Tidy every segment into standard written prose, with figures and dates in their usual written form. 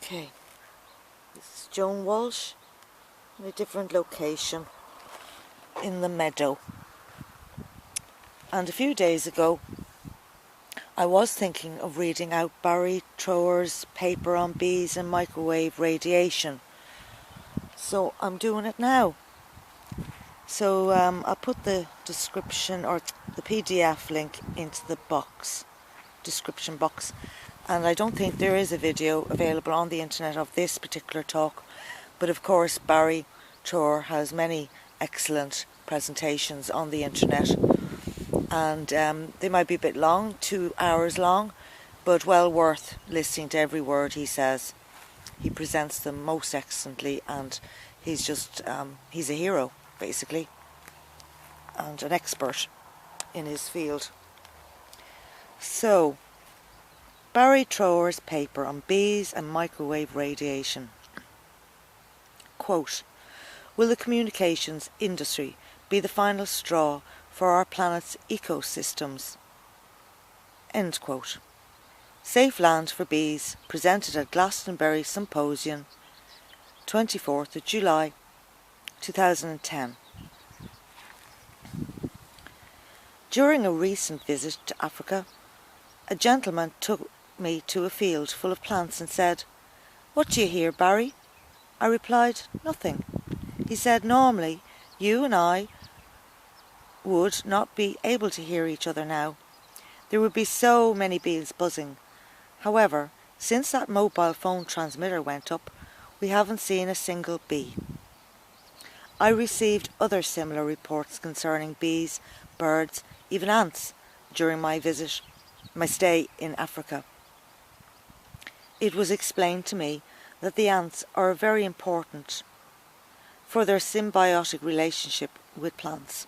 Okay, this is Joan Walsh in a different location in the meadow. And a few days ago I was thinking of reading out Barrie Trower's paper on bees and microwave radiation. So I'm doing it now. So I'll put the description or the PDF link into the description box. And I don't think there is a video available on the internet of this particular talk. But of course Barrie Trower has many excellent presentations on the internet. And they might be a bit long, 2 hours long, but well worth listening to every word he says. He presents them most excellently, and he's just, he's a hero, basically, and an expert in his field. So, Barrie Trower's paper on bees and microwave radiation. Quote, "Will the communications industry be the final straw for our planet's ecosystems?" End quote. Safe Land for Bees, presented at Glastonbury Symposium, 24th of July 2010. During a recent visit to Africa, a gentleman took me to a field full of plants and said, "What do you hear, Barrie?" I replied, "Nothing." He said, "Normally, you and I would not be able to hear each other now. There would be so many bees buzzing. However, since that mobile phone transmitter went up, we haven't seen a single bee." I received other similar reports concerning bees, birds, even ants during my stay in Africa. It was explained to me that the ants are very important for their symbiotic relationship with plants.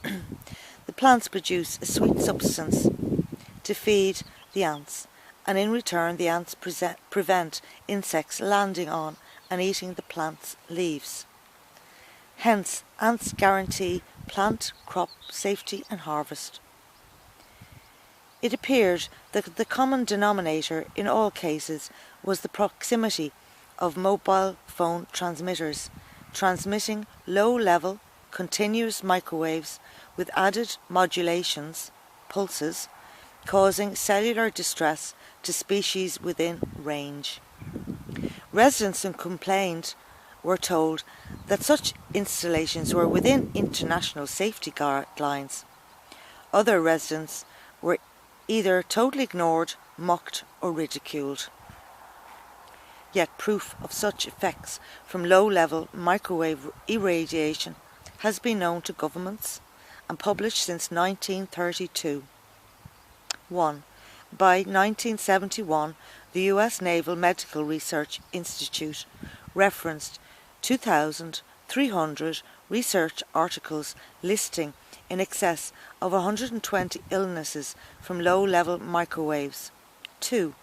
The plants produce a sweet substance to feed the ants, and in return the ants prevent insects landing on and eating the plant's leaves. Hence, ants guarantee plant crop safety and harvest. It appeared that the common denominator in all cases was the proximity of mobile phone transmitters, transmitting low-level, continuous microwaves with added modulations, pulses, causing cellular distress to species within range. Residents who complained were told that such installations were within international safety guidelines. Other residents were either totally ignored, mocked or ridiculed. Yet proof of such effects from low-level microwave irradiation has been known to governments and published since 1932. 1. By 1971, the US Naval Medical Research Institute referenced 2,300 research articles listing in excess of 120 illnesses from low-level microwaves. 2.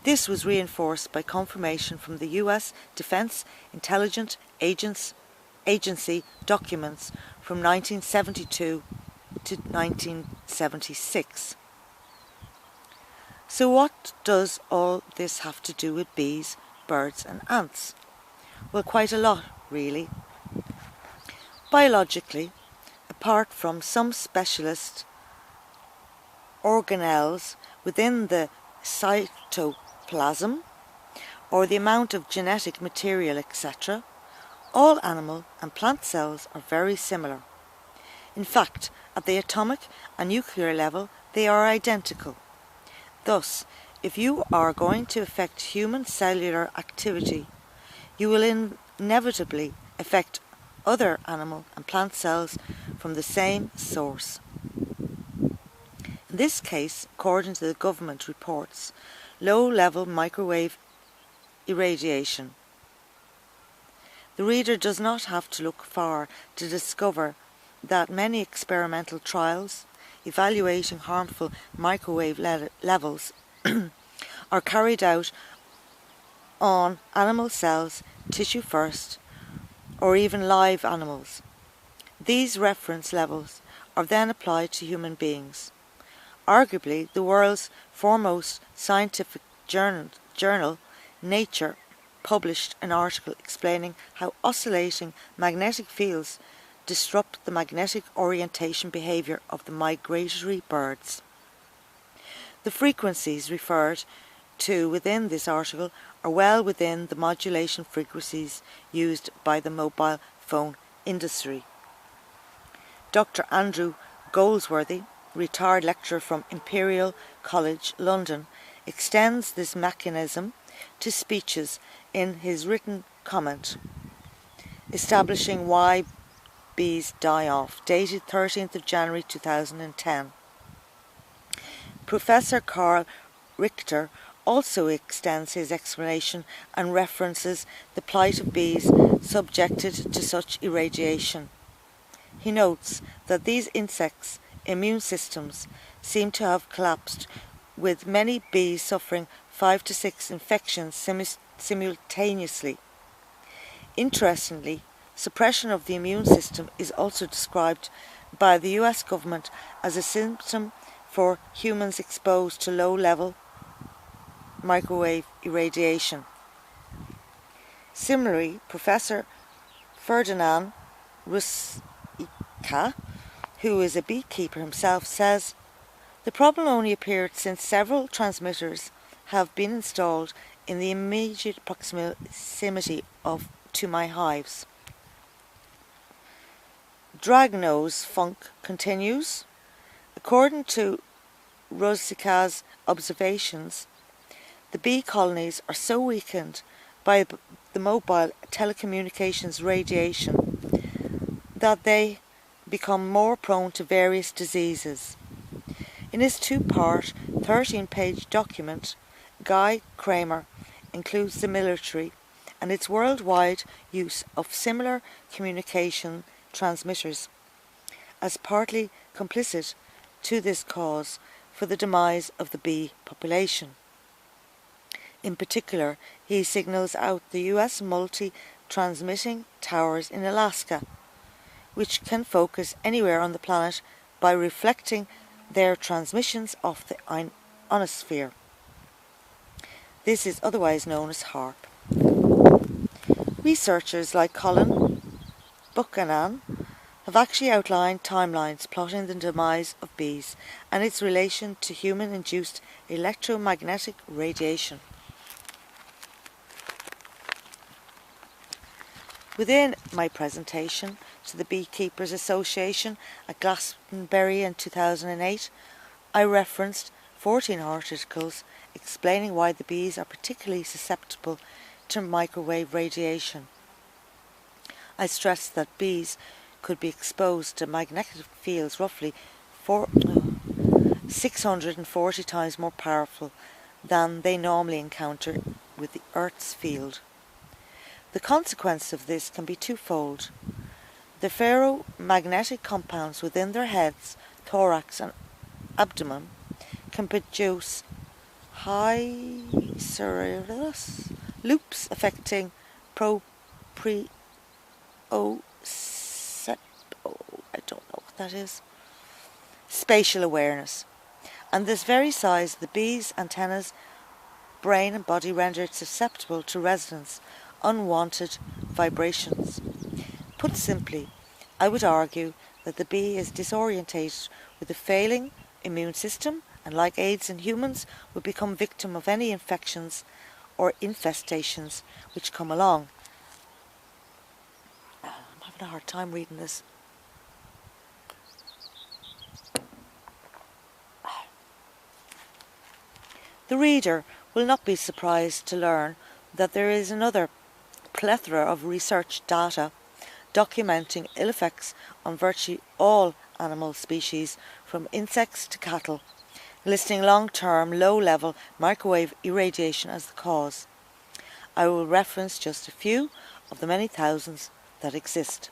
This was reinforced by confirmation from the US Defense Intelligence Agency documents from 1972 to 1976. So what does all this have to do with bees, birds and ants? Well, quite a lot, really. Biologically, apart from some specialist organelles within the cytoplasm or the amount of genetic material, etc., all animal and plant cells are very similar. In fact, at the atomic and nuclear level, they are identical. Thus, if you are going to affect human cellular activity, you will inevitably affect other animal and plant cells from the same source. In this case, according to the government reports, low-level microwave irradiation. The reader does not have to look far to discover that many experimental trials evaluating harmful microwave levels are carried out on animal cells, tissue first, or even live animals. These reference levels are then applied to human beings. Arguably, the world's foremost scientific journal, Nature, published an article explaining how oscillating magnetic fields disrupt the magnetic orientation behaviour of the migratory birds. The frequencies referred to within this article are well within the modulation frequencies used by the mobile phone industry. Dr. Andrew Goldsworthy, retired lecturer from Imperial College London, extends this mechanism to speeches in his written comment establishing why bees die off, dated 13th of January 2010. Professor Karl Richter also extends his explanation and references the plight of bees subjected to such irradiation. He notes that these insects' immune systems seem to have collapsed, with many bees suffering 5 to 6 infections simultaneously. Interestingly, suppression of the immune system is also described by the US government as a symptom for humans exposed to low-level microwave irradiation. Similarly, Professor Ferdinand Ruska, who is a beekeeper himself, says, "The problem only appeared since several transmitters have been installed in the immediate proximity to my hives." Dragnose Funk continues, according to Ruska's observations, the bee colonies are so weakened by the mobile telecommunications radiation that they become more prone to various diseases. In his two-part, 13-page document, Guy Kramer includes the military and its worldwide use of similar communication transmitters as partly complicit to this cause for the demise of the bee population. In particular, he signals out the US multi-transmitting towers in Alaska, which can focus anywhere on the planet by reflecting their transmissions off the ionosphere. This is otherwise known as HAARP. Researchers like Colin Buchanan have actually outlined timelines plotting the demise of bees and its relation to human-induced electromagnetic radiation. Within my presentation to the Beekeepers Association at Glastonbury in 2008, I referenced 14 articles explaining why the bees are particularly susceptible to microwave radiation. I stressed that bees could be exposed to magnetic fields roughly 640 times more powerful than they normally encounter with the Earth's field. The consequence of this can be twofold. The ferromagnetic compounds within their heads, thorax and abdomen can produce high loops affecting spatial awareness, and this very size of the bee's antennas, brain and body render it susceptible to resonance, unwanted vibrations. Put simply, I would argue that the bee is disorientated with a failing immune system and, like AIDS in humans, would become victim of any infections or infestations which come along. I'm having a hard time reading this. The reader will not be surprised to learn that there is another plethora of research data documenting ill effects on virtually all animal species, from insects to cattle, listing long-term, low-level microwave irradiation as the cause. I will reference just a few of the many thousands that exist.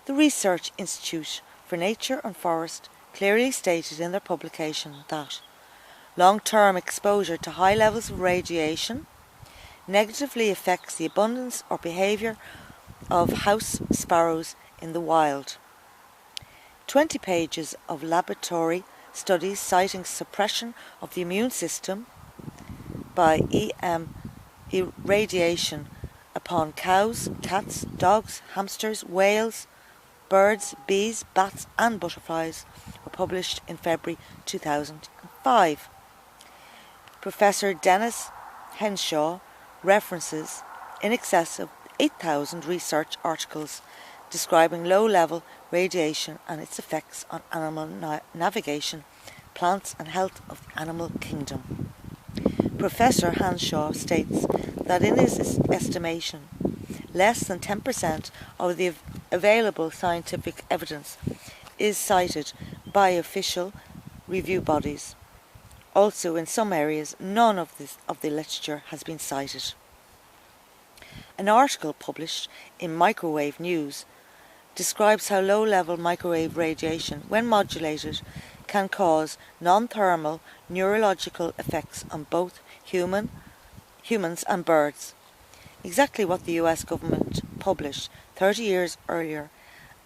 The Research Institute for Nature and Forest clearly stated in their publication that long-term exposure to high levels of radiation negatively affects the abundance or behaviour of house sparrows in the wild. 20 pages of laboratory studies citing suppression of the immune system by E.M. irradiation upon cows, cats, dogs, hamsters, whales, birds, bees, bats and butterflies were published in February 2005. Professor Dennis Henshaw references in excess of 8,000 research articles describing low-level radiation and its effects on animal navigation, plants and health of the animal kingdom. Professor Henshaw states that in his estimation, less than 10% of the available scientific evidence is cited by official review bodies. Also, in some areas, none of the literature has been cited. An article published in Microwave News describes how low-level microwave radiation, when modulated, can cause non-thermal neurological effects on both humans and birds. Exactly what the US government published 30 years earlier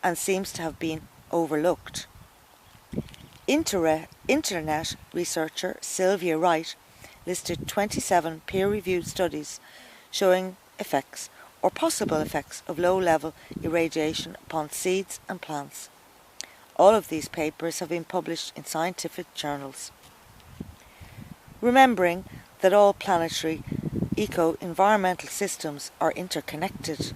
and seems to have been overlooked. Internet researcher Sylvia Wright listed 27 peer-reviewed studies showing effects or possible effects of low-level irradiation upon seeds and plants. All of these papers have been published in scientific journals. Remembering that all planetary eco-environmental systems are interconnected,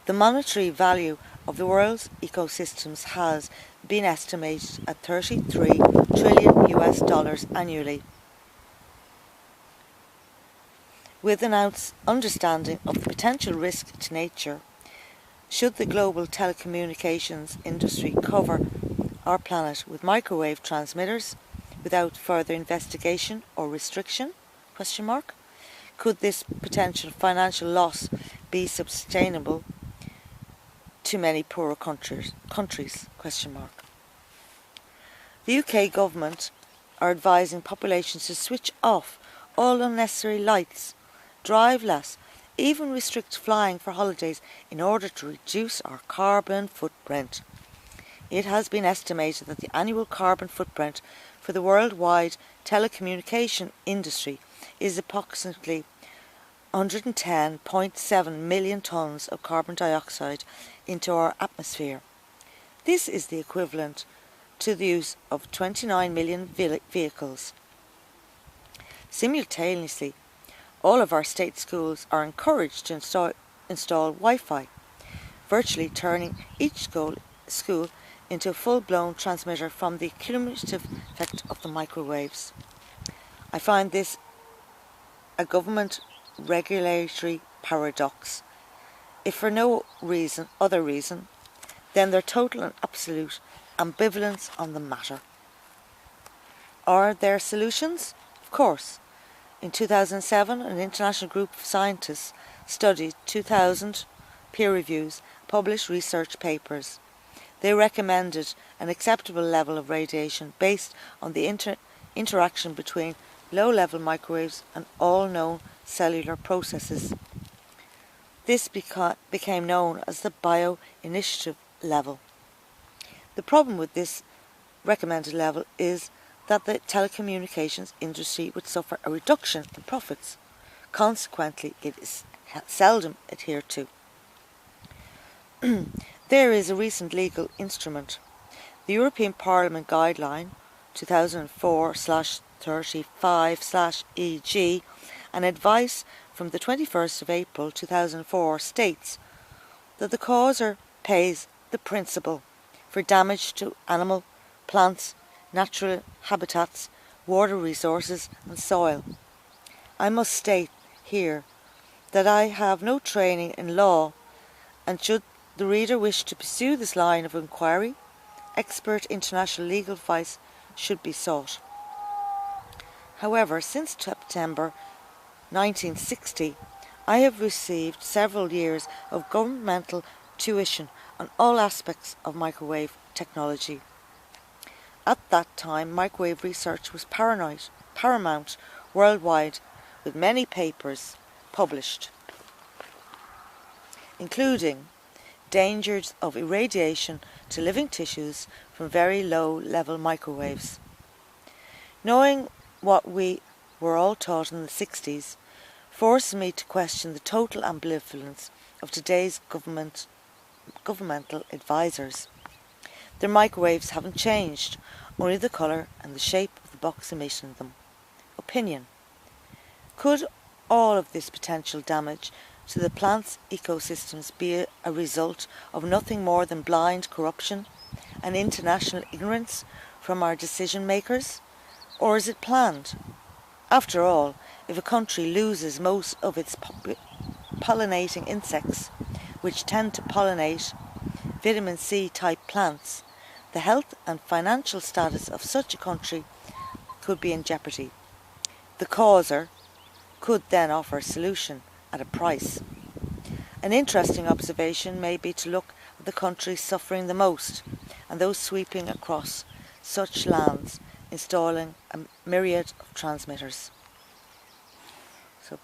the monetary value of the world's ecosystems has been estimated at $33 trillion annually. With an understanding of the potential risk to nature, should the global telecommunications industry cover our planet with microwave transmitters without further investigation or restriction? Could this potential financial loss be sustainable to many poorer countries? The UK government are advising populations to switch off all unnecessary lights, drive less, even restrict flying for holidays in order to reduce our carbon footprint. It has been estimated that the annual carbon footprint for the worldwide telecommunication industry is approximately 110.7 million tonnes of carbon dioxide into our atmosphere. This is the equivalent to the use of 29 million vehicles. Simultaneously, all of our state schools are encouraged to install Wi-Fi, virtually turning each school into a full-blown transmitter from the cumulative effect of the microwaves. I find this a government regulatory paradox, if for no other reason than their total and absolute ambivalence on the matter. Are there solutions? Of course. In 2007, an international group of scientists studied 2,000 peer reviews, published research papers. They recommended an acceptable level of radiation based on the interaction between low-level microwaves and all known cellular processes. This became known as the bio-initiative level. The problem with this recommended level is that the telecommunications industry would suffer a reduction in profits. Consequently, it is seldom adhered to. There is a recent legal instrument, the European Parliament Guideline 2004/35/EG, and advice from the 21st of April 2004 states that the causer pays the principal for damage to animal, plants, natural habitats, water resources and soil. I must state here that I have no training in law, and should the reader wish to pursue this line of inquiry, expert international legal advice should be sought. However, since September 1960, I have received several years of governmental tuition on all aspects of microwave technology. At that time, microwave research was paramount worldwide, with many papers published, including dangers of irradiation to living tissues from very low-level microwaves. Knowing what we were all taught in the 60s, forcing me to question the total ambivalence of today's governmental advisors. Their microwaves haven't changed, only the colour and the shape of the box emitting them. Opinion. Could all of this potential damage to the plant's ecosystems be a result of nothing more than blind corruption and international ignorance from our decision makers? Or is it planned? After all, if a country loses most of its pollinating insects, which tend to pollinate vitamin C type plants, the health and financial status of such a country could be in jeopardy. The causer could then offer a solution at a price. An interesting observation may be to look at the countries suffering the most and those sweeping across such lands, installing a myriad of transmitters. So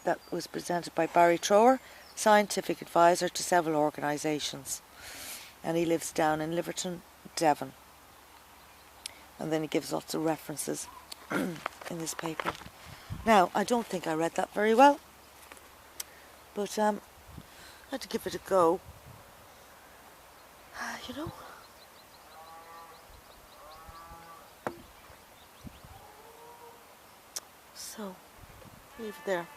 that was presented by Barrie Trower, scientific advisor to several organisations, and he lives down in Liverton, Devon. And then he gives lots of references in this paper. Now, I don't think I read that very well, but I had to give it a go. You know. So, leave it there.